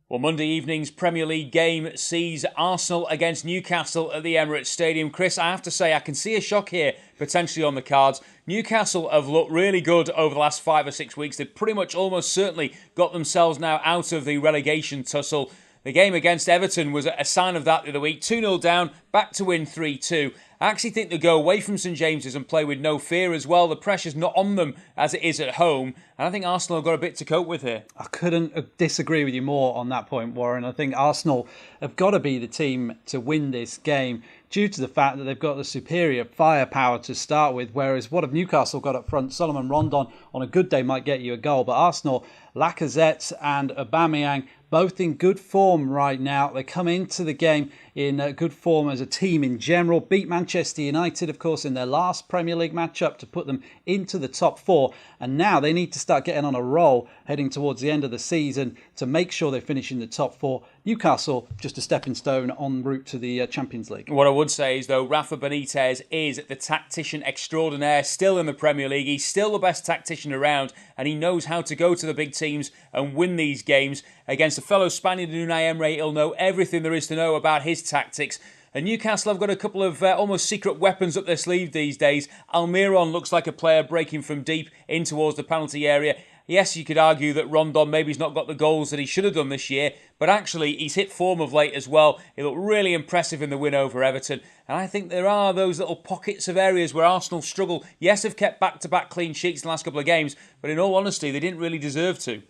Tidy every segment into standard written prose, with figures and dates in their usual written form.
Well, Monday evening's Premier League game sees Arsenal against Newcastle at the Emirates Stadium. Chris, I have to say, I can see a shock here potentially on the cards. Newcastle have looked really good over the last 5 or 6 weeks. They've pretty much almost certainly got themselves now out of the relegation tussle. The game against Everton was a sign of that the other week. 2-0 down, back to win 3-2. I actually think they go away from St James's and play with no fear as well. The pressure's not on them as it is at home. And I think Arsenal have got a bit to cope with here. I couldn't disagree with you more on that point, Warren. I think Arsenal have got to be the team to win this game due to the fact that they've got the superior firepower to start with, whereas what have Newcastle got up front? Solomon Rondon on a good day might get you a goal, but Arsenal, Lacazette and Aubameyang, both in good form right now. They come into the game in good form as a team in general. Beat Manchester United, of course, in their last Premier League matchup to put them into the top four. And now they need to start getting on a roll heading towards the end of the season to make sure they finish in the top four. Newcastle, just a stepping stone en route to the Champions League. What I would say is, though, Rafa Benitez is the tactician extraordinaire still in the Premier League. He's still the best tactician around, and he knows how to go to the big teams and win these games. Against a fellow Spaniard, Unai Emery, he'll know everything there is to know about his tactics. And Newcastle have got a couple of almost secret weapons up their sleeve these days. Almiron looks like a player breaking from deep in towards the penalty area. Yes, you could argue that Rondon maybe he's not got the goals that he should have done this year, but actually he's hit form of late as well. He looked really impressive in the win over Everton. And I think there are those little pockets of areas where Arsenal struggle. Yes, they've kept back-to-back clean sheets in the last couple of games, but in all honesty, they didn't really deserve to.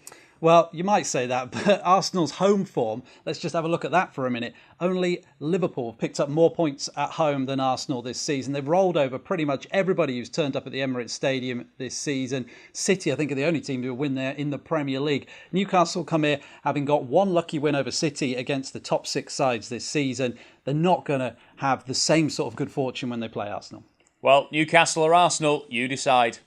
Well, you might say that, but Arsenal's home form, let's just have a look at that for a minute. Only Liverpool have picked up more points at home than Arsenal this season. They've rolled over pretty much everybody who's turned up at the Emirates Stadium this season. City, I think, are the only team to win there in the Premier League. Newcastle come here having got one lucky win over City against the top 6 sides this season. They're not going to have the same sort of good fortune when they play Arsenal. Well, Newcastle or Arsenal, you decide.